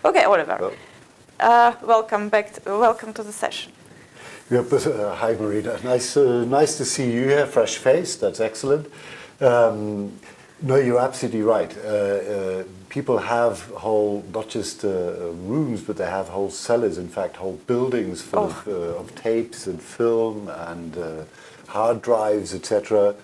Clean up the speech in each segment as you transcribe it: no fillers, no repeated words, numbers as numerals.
Okay, Oliver. Welcome to the session. Yeah, but, hi, Marina. Nice to see you here, fresh face. That's excellent. No, you're absolutely right. People have whole, not just rooms, but they have whole cellars, in fact, whole buildings full of tapes and film and hard drives, etc.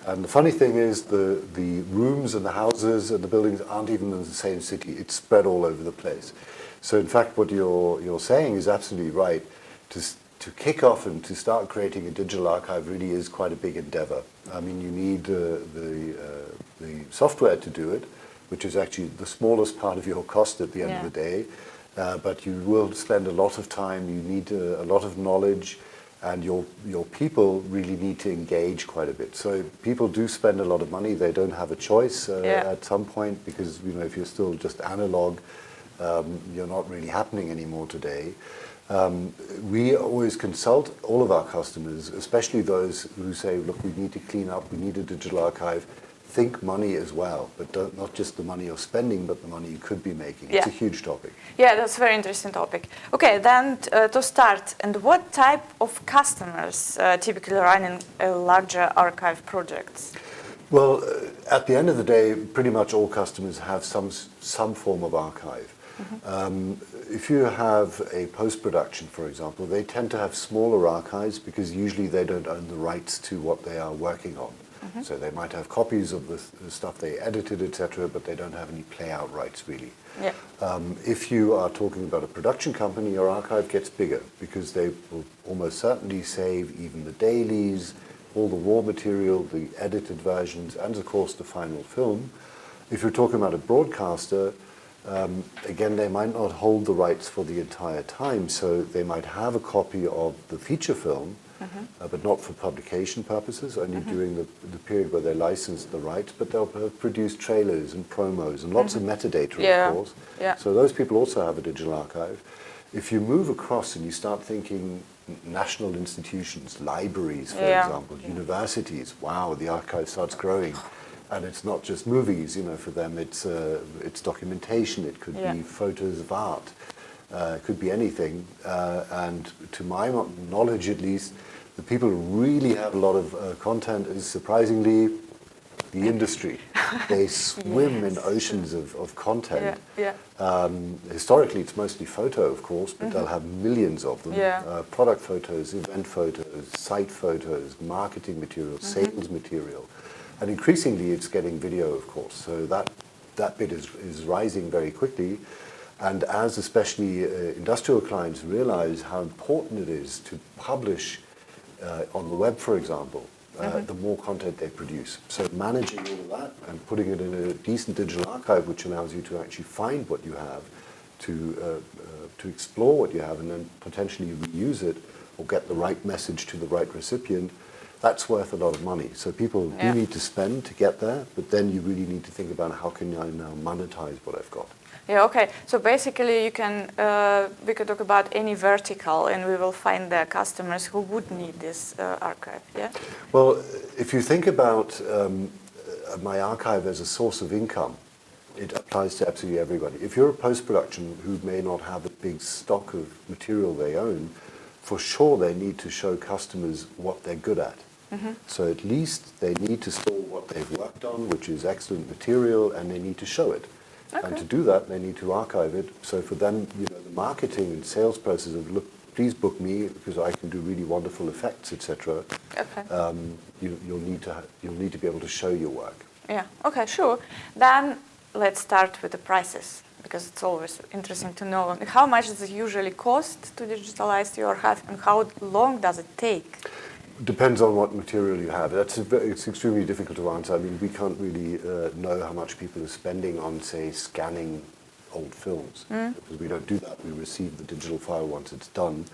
And the funny thing is the rooms and the houses and the buildings aren't even in the same city. It's spread all over the place. So in fact, what you're saying is absolutely right. To kick off and to start creating a digital archive really is quite a big endeavor. I mean, you need the software to do it, which is actually the smallest part of your cost at the end of the day. But you will spend a lot of time, you need a lot of knowledge, and your people really need to engage quite a bit. So people do spend a lot of money. They don't have a choice at some point, because if you're still just analog, you're not really happening anymore today. We always consult all of our customers, especially those who say, look, we need to clean up, we need a digital archive. Think money as well, but not just the money you're spending, but the money you could be making. It's a huge topic. Yeah, that's a very interesting topic. Okay, then to start, and what type of customers typically run in larger archive projects? Well, at the end of the day, pretty much all customers have some form of archive. If you have a post-production, for example, they tend to have smaller archives because usually they don't own the rights to what they are working on. So they might have copies of the stuff they edited, etc., but they don't have any play-out rights, really. Yeah. If you are talking about a production company, your archive gets bigger because they will almost certainly save even the dailies, all the raw material, the edited versions, and of course the final film. If you're talking about a broadcaster, again, they might not hold the rights for the entire time, so they might have a copy of the feature film, but not for publication purposes, only during the period where they license the rights, but they'll produce trailers and promos and lots of metadata, of course. Yeah. So those people also have a digital archive. If you move across and you start thinking national institutions, libraries, for example, universities, wow, the archive starts growing. And it's not just movies, for them it's documentation, it could be photos of art, it could be anything. And to my knowledge at least, the people who really have a lot of content is surprisingly the industry. They swim in oceans of content. Historically it's mostly photo, of course, but they'll have millions of them. Product photos, event photos, site photos, marketing material, sales material. And increasingly, it's getting video, of course. So that bit is rising very quickly. And as especially industrial clients realize how important it is to publish on the web, for example, the more content they produce. So managing all of that and putting it in a decent digital archive, which allows you to actually find what you have, to explore what you have, and then potentially reuse it or get the right message to the right recipient, that's worth a lot of money. So people do need to spend to get there, but then you really need to think about how can I now monetize what I've got. Yeah, okay. So basically we can talk about any vertical and we will find the customers who would need this archive, yeah? Well, if you think about my archive as a source of income, it applies to absolutely everybody. If you're a post-production who may not have a big stock of material they own, for sure they need to show customers what they're good at. So at least they need to store what they've worked on, which is excellent material, and they need to show it. And to do that, they need to archive it. So for them, the marketing and sales process of, look, please book me because I can do really wonderful effects, etc. You'll need to be able to show your work. Yeah. Okay. Sure. Then let's start with the prices, because it's always interesting to know how much does it usually cost to digitalize your archive, and how long does it take? Depends on what material you have. It's extremely difficult to answer. I mean, we can't really know how much people are spending on, say, scanning old films, because we don't do that. We receive the digital file once it's done.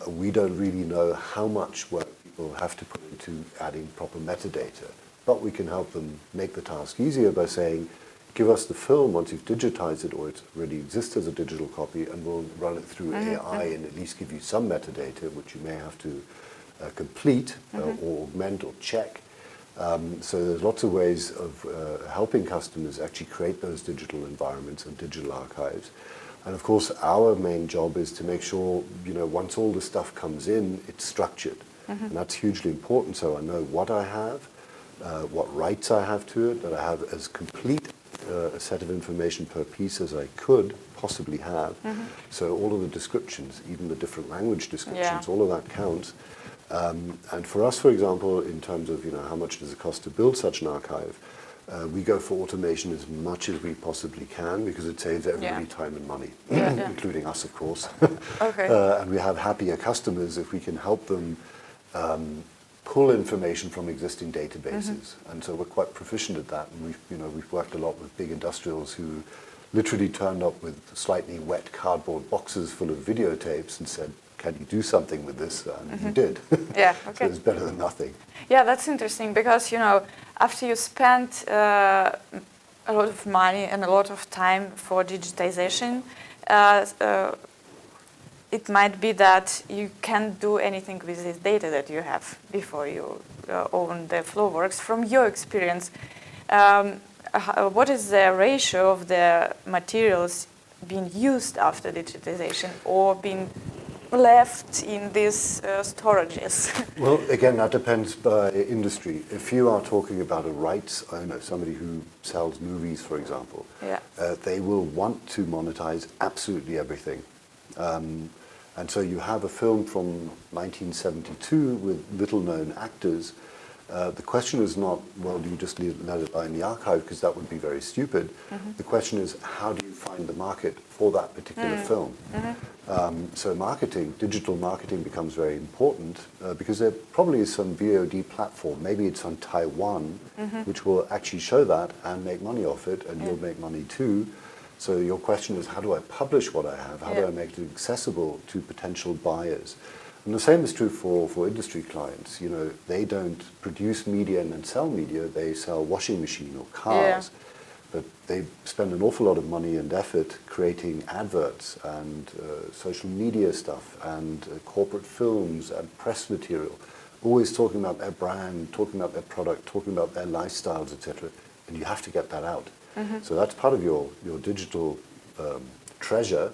We don't really know how much work people have to put into adding proper metadata, but we can help them make the task easier by saying, give us the film once you've digitized it, or it already exists as a digital copy, and we'll run it through AI and at least give you some metadata, which you may have to complete or augment or check. So there's lots of ways of helping customers actually create those digital environments and digital archives. And of course, our main job is to make sure, once all the stuff comes in, it's structured. And that's hugely important, so I know what I have, what rights I have to it, that I have as complete a set of information per piece as I could possibly have. So all of the descriptions, even the different language descriptions, all of that counts. And for us, for example, in terms of how much does it cost to build such an archive, we go for automation as much as we possibly can because it saves everybody time and money, including us, of course. And we have happier customers if we can help them pull information from existing databases. And so we're quite proficient at that. And we've worked a lot with big industrials who literally turned up with slightly wet cardboard boxes full of videotapes and said, can you do something with this? And you did. So it's better than nothing. Yeah, that's interesting because, after you spend a lot of money and a lot of time for digitization, it might be that you can't do anything with this data that you have before you own the Flowworks. From your experience, what is the ratio of the materials being used after digitization or being left in these storages? Well, again, that depends by industry. If you are talking about a rights owner, somebody who sells movies, for example, they will want to monetize absolutely everything. And so you have a film from 1972 with little-known actors. The question is not, well, do you just let it lie in the archive, because that would be very stupid. The question is, how do you find the market for that particular film? So marketing, digital marketing becomes very important because there probably is some VOD platform, maybe it's on Taiwan, which will actually show that and make money off it, and you'll make money too. So your question is, how do I publish what I have? How do I make it accessible to potential buyers? And the same is true for industry clients. They don't produce media and then sell media. They sell washing machine or cars. But they spend an awful lot of money and effort creating adverts and social media stuff and corporate films and press material, always talking about their brand, talking about their product, talking about their lifestyles, etc. And you have to get that out. So that's part of your digital treasure,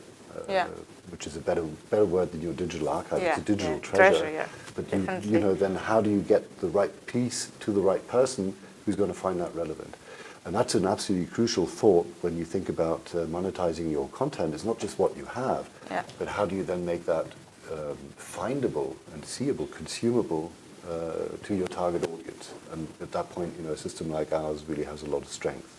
which is a better word than your digital archive. It's a digital treasure. But then how do you get the right piece to the right person who's going to find that relevant? And that's an absolutely crucial thought when you think about monetizing your content. It's not just what you have, but how do you then make that findable and seeable, consumable to your target audience? And at that point, a system like ours really has a lot of strength.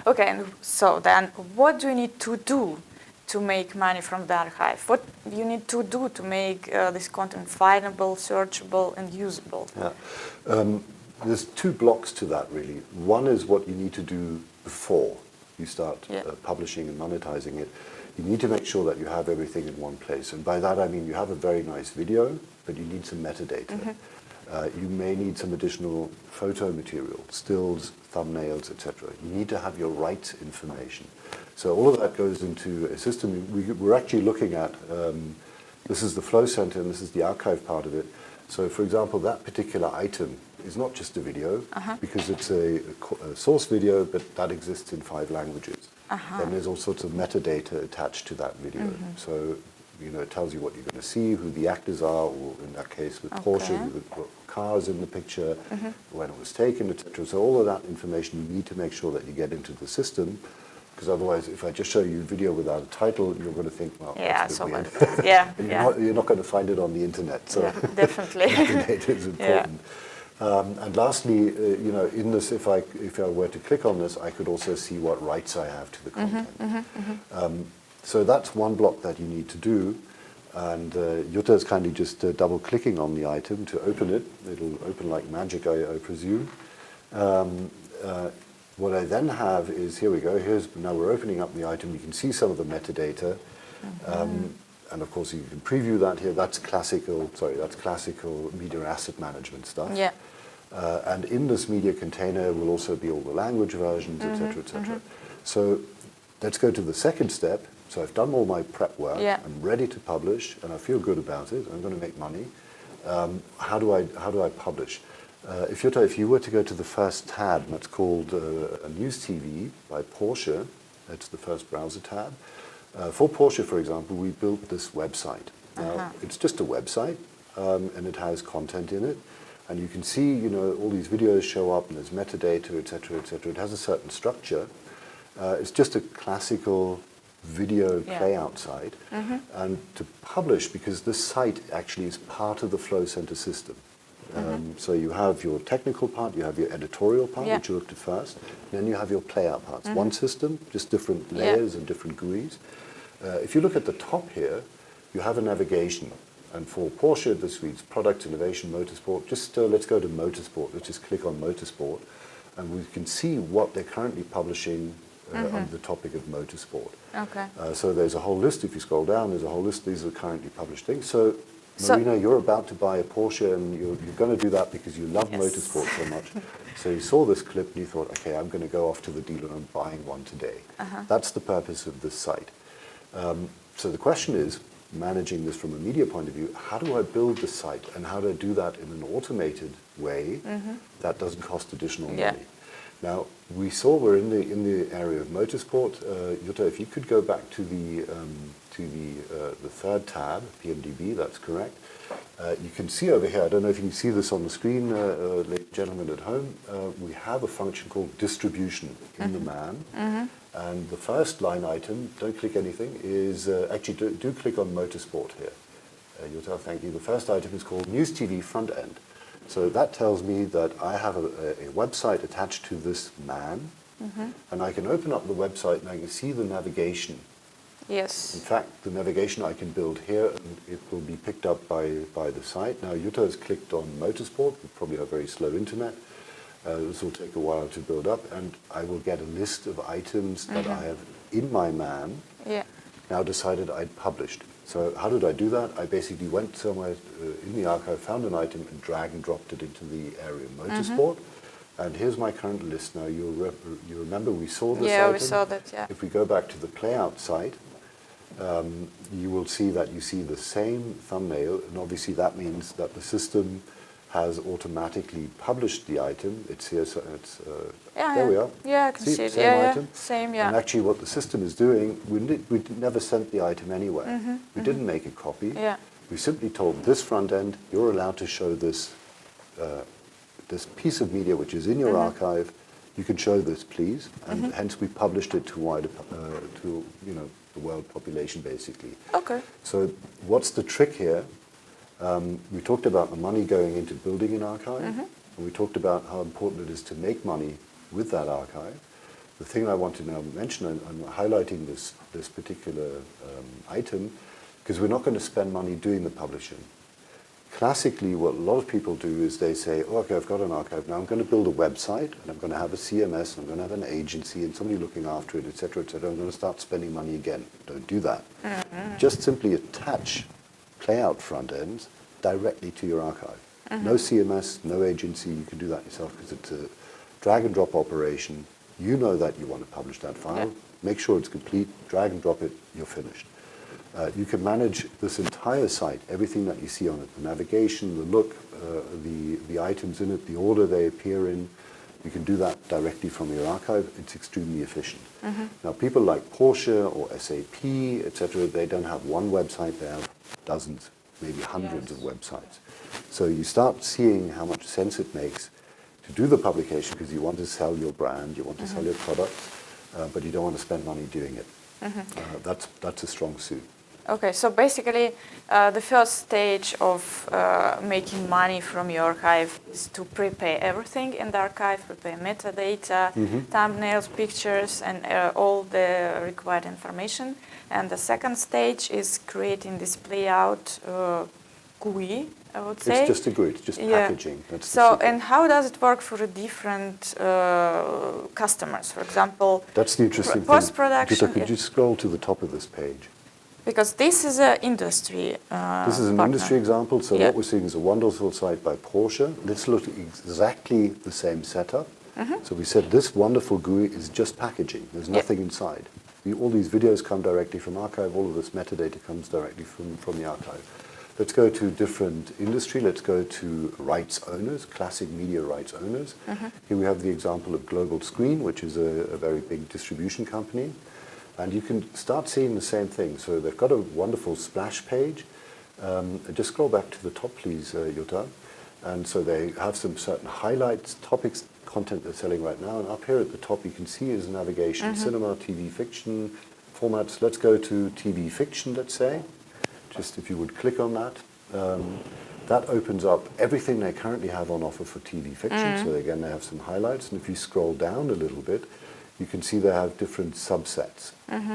Okay, and so then what do you need to do to make money from the archive? What you need to do to make this content findable, searchable, and usable? There's two blocks to that, really. One is what you need to do before you start publishing and monetizing it. You need to make sure that you have everything in one place. And by that, I mean you have a very nice video, but you need some metadata. You may need some additional photo material, stills, thumbnails, etc. You need to have your rights information. So all of that goes into a system. We're actually looking at, this is the flow center and this is the archive part of it. So for example, that particular item is not just a video, because it's a source video, but that exists in 5 languages. Then there's all sorts of metadata attached to that video. So it tells you what you're going to see, who the actors are, or in that case with Porsche, what cars in the picture, when it was taken, etc. So all of that information you need to make sure that you get into the system, because otherwise, if I just show you a video without a title, you're going to think, well, that's a bit weird. You're not going to find it on the internet. So definitely, metadata is important. And lastly, in this, if I were to click on this, I could also see what rights I have to the content. So that's one block that you need to do. And Jutta is kindly just double-clicking on the item to open it. It'll open like magic, I presume. What I then have is, here we go. Now we're opening up the item. You can see some of the metadata. And of course, you can preview that here. That's classical media asset management stuff. And in this media container will also be all the language versions, etc., etc. So let's go to the second step. So I've done all my prep work. I'm ready to publish, and I feel good about it. I'm going to make money. How do I publish? If you were to go to the first tab, that's called News TV by Porsche. That's the first browser tab. For Porsche, for example, we built this website. Now, it's just a website, and it has content in it. And you can see, all these videos show up, and there's metadata, et cetera, et cetera. It has a certain structure. It's just a classical video playout site. And to publish, because this site actually is part of the Flow Center system. So you have your technical part, you have your editorial part, which you looked at first, and then you have your playout parts. One system, just different layers and different GUIs. If you look at the top here, you have a navigation. And for Porsche, this reads Product, Innovation, Motorsport. Just let's go to Motorsport. Let's just click on Motorsport. And we can see what they're currently publishing on the topic of motorsport. Okay. So there's a whole list. If you scroll down, there's a whole list. These are currently published things. So Marina, you're about to buy a Porsche, and you're going to do that because you love motorsport so much. So you saw this clip and you thought, okay, I'm going to go off to the dealer and I'm buying one today. That's the purpose of this site. So the question is, managing this from a media point of view, how do I build the site, and how do I do that in an automated way that doesn't cost additional money? Now, we saw we're in the area of motorsport. Jutta, if you could go back to the third tab, PMDB, that's correct. You can see over here, I don't know if you can see this on the screen, ladies and gentlemen at home, we have a function called distribution in the man. And the first line item, don't click anything, is actually do click on motorsport here. Jutta, thank you. The first item is called News TV front end. So that tells me that I have a website attached to this man, and I can open up the website and I can see the navigation. Yes. In fact, the navigation I can build here, and it will be picked up by the site. Now, Jutta has clicked on Motorsport. We probably have very slow internet. This will take a while to build up, and I will get a list of items that I have in my man. Now decided I'd published. So how did I do that? I basically went somewhere in the archive, found an item, and drag and dropped it into the area of motorsport. And here's my current list. Now, you remember we saw this item? Yeah, we saw that, If we go back to the playout site, you will see that you see the same thumbnail, and obviously that means that the system has automatically published the item. It's here, so it's, there we are. Yeah, I can see it. Same item. Same, And actually what the system is doing, we never sent the item anywhere. We didn't make a copy. We simply told this front end, you're allowed to show this, this piece of media which is in your archive. You can show this, please. And hence we published it to wider, to the world population, basically. Okay. So what's the trick here? We talked about the money going into building an archive, and we talked about how important it is to make money with that archive. The thing I want to now mention, I'm highlighting this particular item, because we're not going to spend money doing the publishing. Classically, what a lot of people do is they say, oh, okay, I've got an archive, now I'm going to build a website, and I'm going to have a CMS, and I'm going to have an agency, and somebody looking after it, et cetera, et cetera. I'm going to start spending money again. Don't do that. Just simply attach playout front ends directly to your archive. No CMS, no agency, you can do that yourself because it's a drag and drop operation. You know that you want to publish that file, make sure it's complete, drag and drop it, you're finished. You can manage this entire site, everything that you see on it, the navigation, the look, the items in it, the order they appear in. You can do that directly from your archive. It's extremely efficient. Now, people like Porsche or SAP, etc., they don't have one website, they have dozens, maybe hundreds of websites. So you start seeing how much sense it makes to do the publication because you want to sell your brand, you want to sell your products, but you don't want to spend money doing it. That's a strong suit. Okay, so basically the first stage of making money from your archive is to prepare everything in the archive, prepare metadata, thumbnails, pictures, and all the required information. And the second stage is creating this playout GUI, I would say. It's just a GUI, it's just packaging. That's so, and how does it work for different customers? For example, that's the interesting thing. Post-production. Peter, could you scroll to the top of this page? Because this is an industry This is an industry example. So what we're seeing is a wonderful site by Porsche. Let's look at exactly the same setup. So we said this wonderful GUI is just packaging. There's nothing inside. All these videos come directly from archive. All of this metadata comes directly from the archive. Let's go to different industry. Let's go to rights owners, classic media rights owners. Here we have the example of Global Screen, which is a very big distribution company. And you can start seeing the same thing. So they've got a wonderful splash page. Just scroll back to the top, please, Jutta. And so they have some certain highlights, topics, content they're selling right now. And up here at the top, you can see is navigation, cinema, TV, fiction, formats. Let's go to TV fiction, let's say. Just if you would click on that. That opens up everything they currently have on offer for TV fiction. So again, they have some highlights. And if you scroll down a little bit, you can see they have different subsets.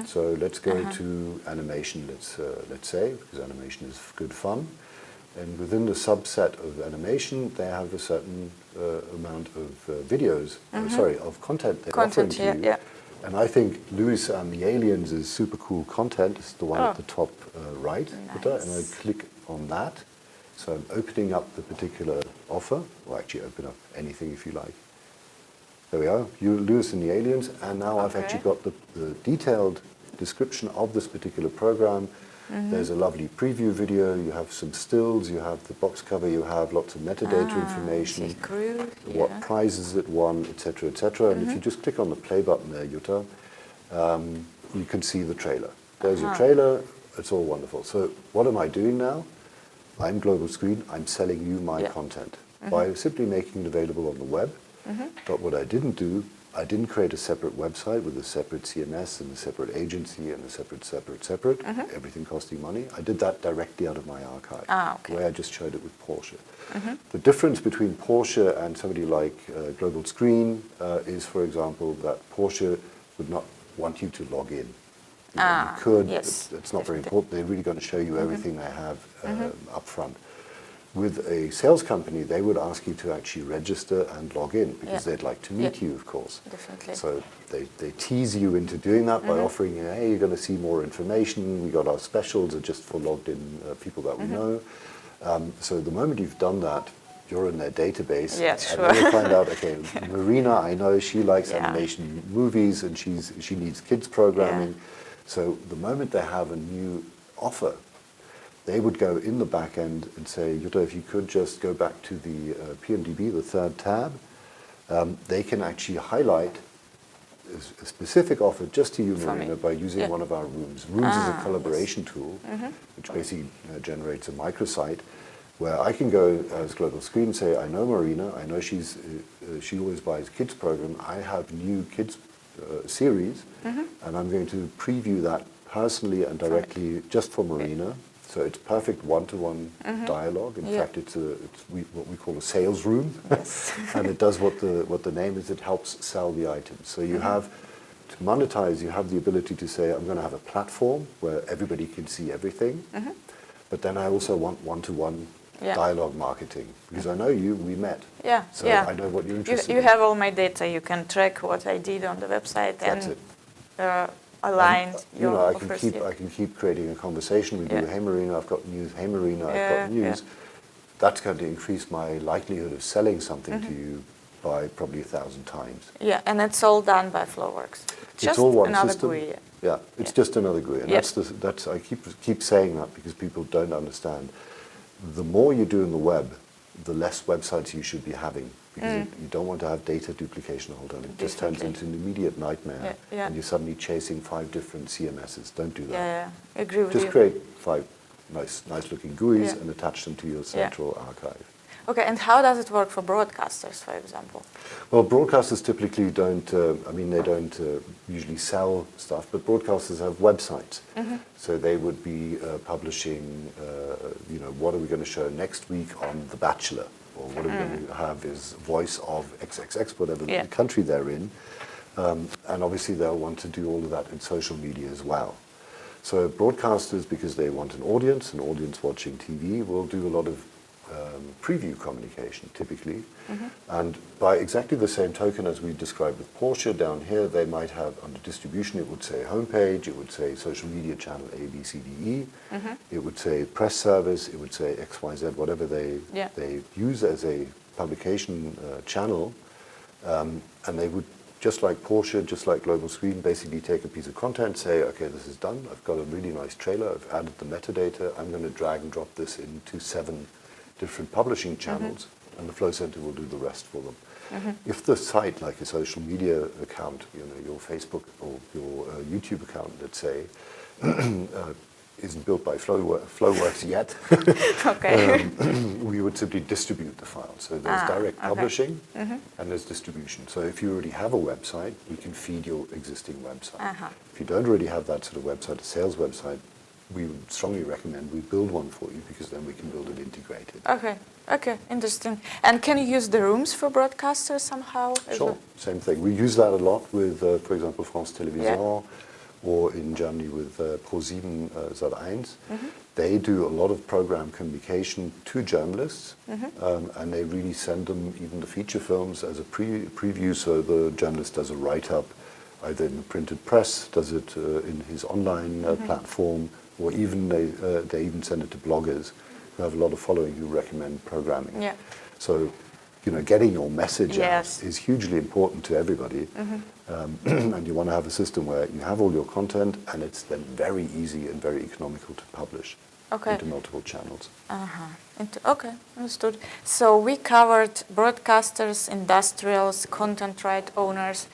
So let's go to animation, let's say, because animation is good fun. And within the subset of animation, they have a certain amount of videos, of content they're offering to you. Yeah. And I think Lewis and the Aliens is super cool content. It's the one at the top right. Nice. And I click on that. So I'm opening up the particular offer, or actually open up anything if you like. There we are, Lewis and the Aliens. And now I've actually got the detailed description of this particular program. There's a lovely preview video, you have some stills, you have the box cover, you have lots of metadata information, what prizes it won, etc., etc. And if you just click on the play button there, Jutta, you can see the trailer. There's your trailer, it's all wonderful. So what am I doing now? I'm Global Screen, I'm selling you my content by simply making it available on the web. But what I didn't do, I didn't create a separate website with a separate CMS and a separate agency and a separate. Everything costing money. I did that directly out of my archive, the way I just showed it with Porsche. The difference between Porsche and somebody like Global Screen is, for example, that Porsche would not want you to log in. You could, it's not very important. They're really going to show you everything they have up front. With a sales company, they would ask you to actually register and log in because they'd like to meet you, of course. Definitely. So they tease you into doing that by offering you, hey, you're going to see more information. We got our specials are just for logged in people that we know. So the moment you've done that, you're in their database. And then you find out, okay, Marina, I know she likes animation movies and she needs kids programming. So the moment they have a new offer, they would go in the back end and say, Jutta, if you could just go back to the PMDB, the third tab, they can actually highlight a specific offer just to you, Marina, by using one of our rooms. Rooms is a collaboration tool, which basically generates a microsite where I can go as Global Screen and say, I know Marina, I know she always buys kids program, I have new kids series, and I'm going to preview that personally and directly just for Marina. So it's perfect one-to-one dialogue. In fact, it's what we call a sales room, and it does what the name is. It helps sell the items. So you have to monetize. You have the ability to say, I'm going to have a platform where everybody can see everything, but then I also want one-to-one dialogue marketing because I know you. We met. So I know what you're interested in. You have all my data. You can track what I did on the website. That's it. Aligned. I can keep creating a conversation. We do, hey Marina, I've got news. Hey Marina, I've got news. That's going to increase my likelihood of selling something to you by probably 1,000 times. Yeah, and it's all done by Flowworks. It's all one system. GUI. Yeah, it's just another GUI, and that's I keep saying that because people don't understand. The more you do in the web, the less websites you should be having. Because you don't want to have data duplication all the time. It just turns into an immediate nightmare, and you're suddenly chasing 5 different CMSs. Don't do that. I agree with you. Just create 5 nice-looking GUIs and attach them to your central archive. Okay, and how does it work for broadcasters, for example? Well, broadcasters typically don't. They don't usually sell stuff, but broadcasters have websites, so they would be publishing. What are we going to show next week on The Bachelor? Or what are we going to have is voice of XXX, whatever the country they're in. And obviously they'll want to do all of that in social media as well. So broadcasters, because they want an audience watching TV, will do a lot of preview communication typically. And by exactly the same token as we described with Porsche, down here they might have under distribution, it would say homepage, it would say social media channel A, B, C, D, E, it would say press service, it would say X, Y, Z, whatever they use as a publication channel, and they would just like Porsche, just like Global Screen, basically take a piece of content, say, okay, this is done. I've got a really nice trailer. I've added the metadata. I'm going to drag and drop this into 7 different publishing channels, and the Flow Center will do the rest for them. If the site, like a social media account, your Facebook or your YouTube account, let's say, isn't built by Flowworks yet, Okay. we would simply distribute the file. So there's direct publishing and there's distribution. So if you already have a website, we can feed your existing website. If you don't already have that sort of website, a sales website, we would strongly recommend we build one for you, because then we can build it integrated. Okay, interesting. And can you use the rooms for broadcasters somehow? Sure, same thing. We use that a lot with, for example, France Télévisions, or in Germany with Pro7 Sat.1. They do a lot of program communication to journalists, and they really send them even the feature films as a preview, so the journalist does a write-up, either in the printed press, does it in his online platform, or even they even send it to bloggers who have a lot of following who recommend programming. So, getting your message out is hugely important to everybody. And you want to have a system where you have all your content, and it's then very easy and very economical to publish into multiple channels. Okay, understood. So we covered broadcasters, industrials, content right owners.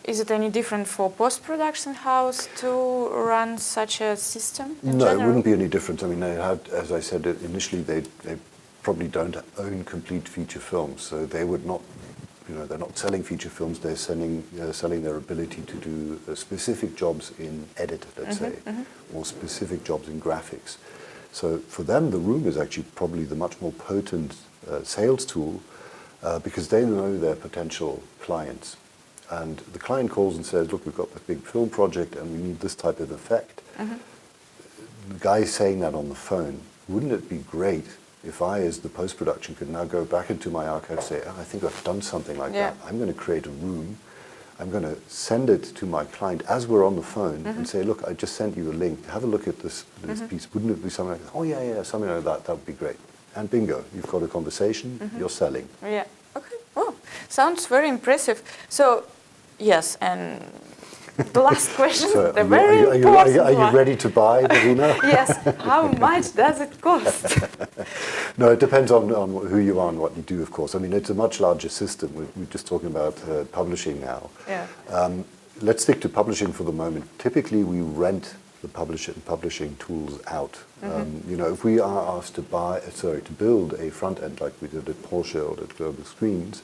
Is it any different for post-production house to run such a system in No, general? it wouldn't be any different. I mean, they had, as I said initially, they probably don't own complete feature films, so they would not, they're not selling feature films. They're selling their ability to do specific jobs in edit, let's say, or specific jobs in graphics. So for them, the room is actually probably the much more potent sales tool, because they know their potential clients. And the client calls and says, look, we've got this big film project and we need this type of effect. The guy saying that on the phone, wouldn't it be great if I, as the post-production, could now go back into my archive and say, I think I've done something like that. I'm going to create a room. I'm going to send it to my client as we're on the phone and say, look, I just sent you a link. Have a look at this piece. Wouldn't it be something like that? Oh, yeah, something like that. That would be great. And bingo, you've got a conversation. You're selling. Okay. Oh, sounds very impressive. So, yes, and the last question, So the very important are you one. ready to buy, Marina? Yes. How much does it cost? No, it depends on who you are and what you do, of course. I mean, it's a much larger system. We're just talking about publishing now. Let's stick to publishing for the moment. Typically, we rent the publishing tools out. If we are asked to build a front end like we did at Porsche or at Global Screens,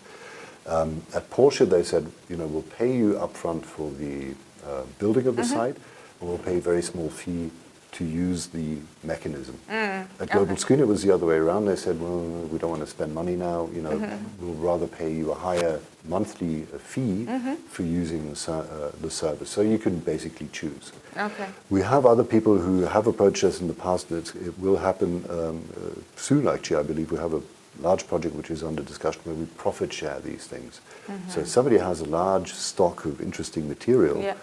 at Porsche they said, we'll pay you upfront for the building of the site, and we'll pay a very small fee to use the mechanism. At Global Screen, it was the other way around. They said, well, we don't want to spend money now. We'll rather pay you a higher monthly fee for using the service. So you can basically choose. We have other people who have approached us in the past. It will happen soon, actually. I believe we have a large project which is under discussion where we profit share these things. So if somebody has a large stock of interesting material,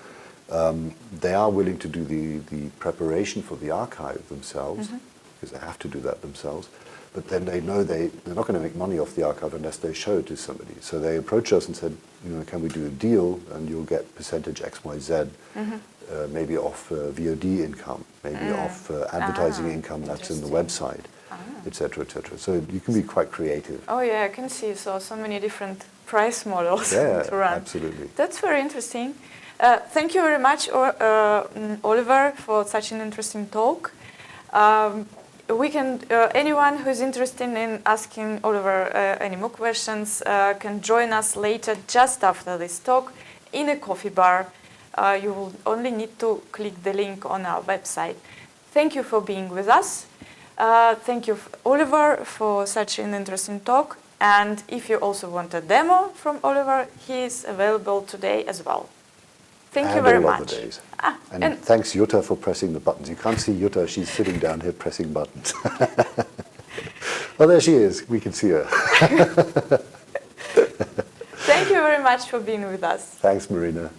they are willing to do the preparation for the archive themselves, because they have to do that themselves, but then they know they're not going to make money off the archive unless they show it to somebody. So they approach us and said, can we do a deal, and you'll get percentage XYZ, maybe off VOD income, maybe off advertising income that's in the website, etc., etc. So you can be quite creative. Oh yeah, I can see so many different price models to run. Absolutely. That's very interesting. Thank you very much, Oliver, for such an interesting talk. Anyone who's interested in asking Oliver any more questions can join us later, just after this talk, in a coffee bar. You will only need to click the link on our website. Thank you for being with us. Thank you, Oliver, for such an interesting talk. And if you also want a demo from Oliver, he is available today as well. Thank you very much. Other days. And thanks, Jutta, for pressing the buttons. You can't see Jutta, she's sitting down here pressing buttons. Well, there she is. We can see her. Thank you very much for being with us. Thanks, Marina.